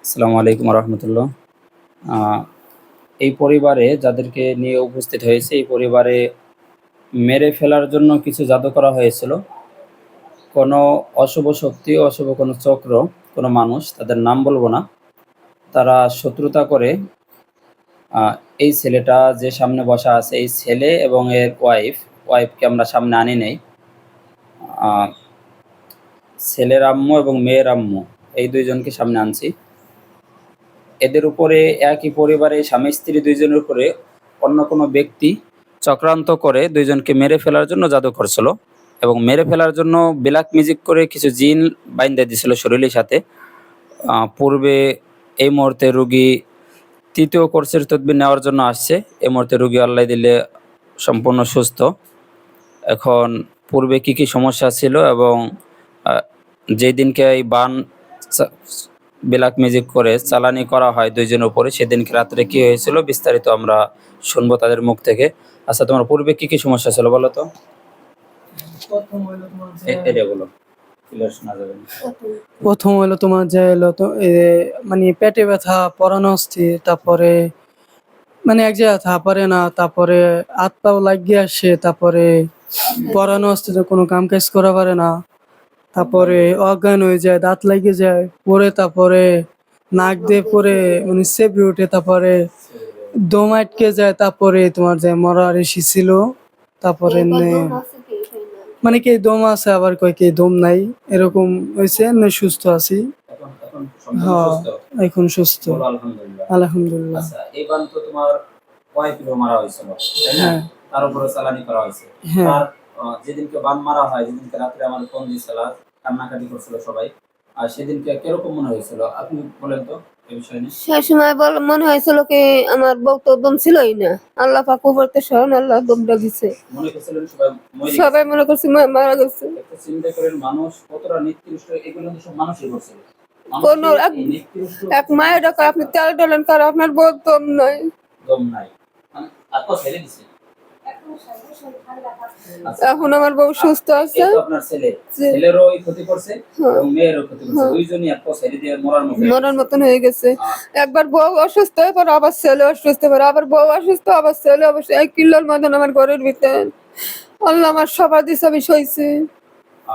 আসসালামু আলাইকুম রহমতুল্লাহ। এই পরিবারে যাদেরকে নিয়ে উপস্থিত হয়েছে, এই পরিবারে মেরে ফেলার জন্য কিছু জাদু করা হয়েছিল। কোনো অশুভ শক্তি, অশুভ কোনো চক্র, কোনো মানুষ, তাদের নাম বলবো না, তারা শত্রুতা করে এই ছেলেটা যে সামনে বসা আছে, এই ছেলে এবং এর ওয়াইফকে আমরা সামনে আনি নাই। ছেলের আম্মু এবং মেয়ের আম্মু, এই দুইজনকে সামনে আনছি। এদের উপরে, একই পরিবারে স্বামী স্ত্রী দুইজনের উপরে অন্য কোনো ব্যক্তি চক্রান্ত করে দুইজনকে মেরে ফেলার জন্য জাদু করছিল, এবং মেরে ফেলার জন্য ব্ল্যাক ম্যাজিক করে কিছু জিন বাইন্ধে দিছিল শরীরের সাথে। পূর্বে এই মুহূর্তে রুগী তৃতীয় কোর্সের তদবির নেওয়ার জন্য আসছে। এই মুহূর্তে রুগী আল্লাহ দিলে সম্পূর্ণ সুস্থ। এখন পূর্বে কি কি সমস্যা ছিল এবং যেই দিনকে এই বান ব্ল্যাক ম্যাজিক করে চালানি করা হয় দুইজনের উপরে, সেদিনকে রাত্রে কি হয়েছিল বিস্তারিত আমরা শুনবো তাদের মুখ থেকে। আচ্ছা, তোমার পূর্বে কি কি সমস্যা ছিল বলো তো? প্রথম হলো তোমার যে হলো তো মানে পেটে ব্যথা, পরানো অস্থির, তারপরে মানে এক জায়গায় থা পারে না, তারপরে হাত পাও লাগিয়ে আসে, তারপরে পরানো অস্থির, কোনো কাম কাজ করা পারে না, তারপরে অজ্ঞান হয়ে যায়, দাঁত লাগিয়ে যায় পরে, তারপরে নাক দিয়ে পরে মানে সেবরি ওঠে, তারপরে দম আটকে যায়, তারপরে তোমার যে মরার ঋষি ছিল, তারপরে মানে কে দম আছে আবার কয় কে দম নাই, এরকম হয়েছে না, সুস্থ আছি। হ্যাঁ, এখন সুস্থ আলহামদুলিল্লাহ। আচ্ছা, এই বান তো তোমার ওয়াইফেরও মারা হয়েছিল, তাই না? হ্যাঁ তার উপরে চালানি করা হয়েছে। হ্যাঁ তার যেদিনকে বান মারা হয়, যেদিনকে রাত্রে আমার ফোন দিয়েছিল, কান্নাকাটি করছিল সবাই, আর সেদিনকে কিরকম মনে হয়েছিল আপনি বলেন তো এই বিষয় নিয়ে। সেই সময় মনে হয়েছিল কি আমার বউ তো দম ছিলই না, আল্লাহ পাক উপরতে স্মরণ আল্লাহ দমটা দিছে। মনে করছিলেন সবাই মরে সবাই গেছে। মনে করছে মারা গেছে। একটা চিন্তা করেন, মানুষ কতটা নিকৃষ্ট, এগুলো তো সব মানুষই করছিল। কোন এক মায়ের ডাকা আপনি তেল ডালেন, কার আপনার বউ দম নাই, দম নাই, মানে আপনি ছেড়ে দিছে। এখন আমার বউ সুস্থ আছে। এই তো আপনার ছেলে, ছেলেরও এই ক্ষতি করছে এবং মেয়েরও ক্ষতি করছে, দুইজনই এক ছেড়ে দিয়ে মরার মতন হয়ে গেছে। একবার বউ অসুস্থ হয়ে পরে আবার ছেলে অসুস্থ হয়ে পরে, আবার বউ অসুস্থ আবার ছেলে অবশ্য, এক কিলোর মতন আমার ঘরের ভিতর আল্লাহ আমার সবার দিছে, আমি সইছি।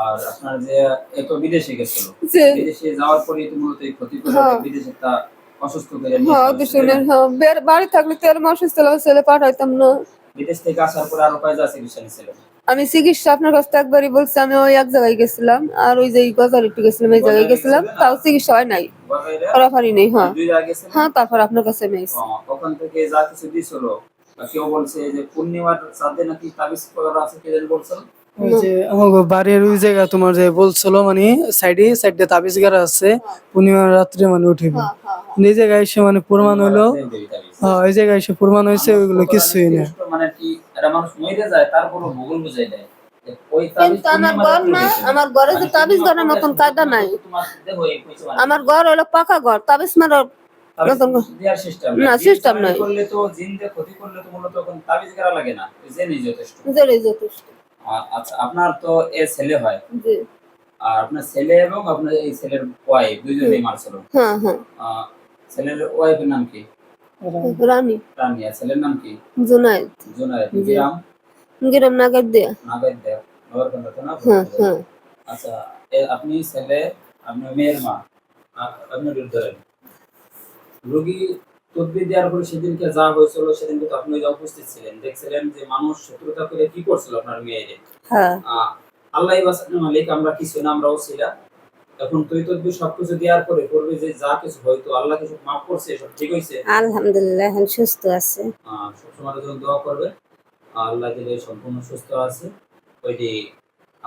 আর আপনার যে এত বিদেশে গেছিল, জি, বিদেশে যাওয়ার পরে তো মূলত এই ক্ষতি করে বিদেশে তা অসুস্থ করে নিয়ে হ্যাঁ আসছে। বাড়ি থাকলে তো এরকম অসুস্থ হলে ছেলে পাঠাইতাম না। বিদেশ থেকে আসার পরে আরো কয় জায়গায় চিকিৎসা নিয়েছিলেন? আমি চিকিৎসা আপনার কাছে একবারই বলছি, আমি ওই এক জায়গায় গেছিলাম, আর ওই যে গজার একটু গেছিলাম, এই জায়গায় গেছিলাম, তাও চিকিৎসা হয় নাই, করাফারি নেই। হ্যাঁ দুই জায়গায় গেছিলেন? হ্যাঁ, তারপর আপনার কাছে আমি আইছি। ওখান থেকে যা কিছু দিছিল, কেউ বলছে যে পূর্ণিমার চাঁদে নাকি তাবিজ করা আছে, কে জানি বলছিল। ওই যে আমার বাড়ির ওই জায়গা তোমার যে বলছিল, মানে সাইডে তাবিজ গাড়া আছে, পূর্ণিমা রাত্রে মানে উঠিবে, এই জায়গায় এসে মানে প্রমাণ হলো। হ্যাঁ, ওই জায়গায় এসে প্রমাণ হয়েছে ওইগুলো কিছুই না। মানে কি এরা মানুষ মরে যায়, তারপরও ভূগোল বুঝাই দেয়। কিন্তু আমার ঘর না, আমার ঘরে যে তাবিজ করার মতন কায়দা নাই। আমার ঘর হলো পাকা ঘর, তাবিজ মারার না সিস্টেম নাই। করলে তো জিন দিয়ে ক্ষতি করলে তো মূলত তখন তাবিজ করা লাগে না, জেনেই যথেষ্ট। যথেষ্ট। আচ্ছা, আপনার তো এ ছেলে হয়, জি, আর আপনার ছেলে এবং আপনার এই ছেলের ওয়াইফ দুইজনেই মারছিল। হ্যাঁ হ্যাঁ। ছেলের ওয়াইফের নাম কি? রানী। রানী। আর ছেলের নাম কি? জুনায়েদ। জুনায়েদ। গ্রাম? গ্রাম নাগারদিয়া। নাগারদিয়া, নগরকান্দা তো না? হ্যাঁ হ্যাঁ। আচ্ছা, আপনি ছেলে, আপনার মেয়ের মা, আপনি ধরেন রোগী তদবির দেওয়ার পরে সেদিনকে যা হয়েছিল, সেদিনকে তো আপনি উপস্থিত ছিলেন, দেখছিলেন যে মানুষ শত্রুতা করে কি করছিল আপনার মেয়েরে। হ্যাঁ, আল্লাহই বাসানের মালিক, আমরা কিছু না, আমরা ওসিলা। এখন তুই তদবির সবকিছু দেওয়ার পরে করবে যে যা কিছু হয়তো আল্লাহ কিছু মাফ করছে, সব ঠিক হয়েছে আলহামদুলিল্লাহ, এখন সুস্থ আছে। সবসময় জন্য দোয়া করবে, আল্লাহ দিলে সম্পূর্ণ সুস্থ আছে, ওইটি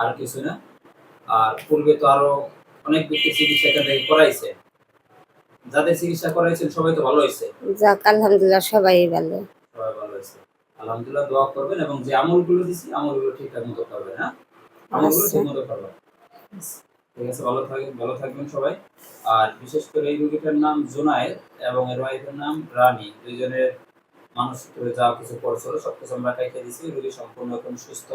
আর কিছু না। আর পূর্বে তো আরো অনেক ব্যক্তি চিকিৎসা এখান থেকে করাইছে, যাদের চিকিৎসা করাইছেন সবাই তো ভালো হয়েছে। যাক আলহামদুলিল্লাহ, সবাই ভালো, সবাই ভালো হয়েছে আলহামদুলিল্লাহ। দোয়া করবেন এবং যে আমলগুলো দিছি আমলগুলো ঠিকঠাক মতো করবেন। হ্যাঁ, আমলগুলো ঠিক মতো করবেন। ঠিক আছে, ভালো থাকবেন সবাই। আর বিশেষ করে এই রোগীটার নাম জুনায়েদ এবং এর ওয়াইফের নাম রানী, দুইজনের মানুষ যা কিছু করছিল সবকিছু আমরা কাইটে দিছি, রোগী সম্পূর্ণ এখন সুস্থ।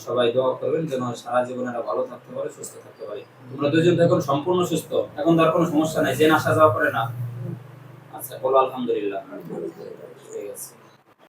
সবাই দোয়া করবেন যেন সারা জীবন এরা ভালো থাকতে পারে, সুস্থ থাকতে পারে। তোমরা দুজন তো এখন সম্পূর্ণ সুস্থ, এখন তো আর কোনো সমস্যা নাই, যে আসা যাওয়া করে না? আচ্ছা, বলো আলহামদুলিল্লাহ। ঠিক আছে।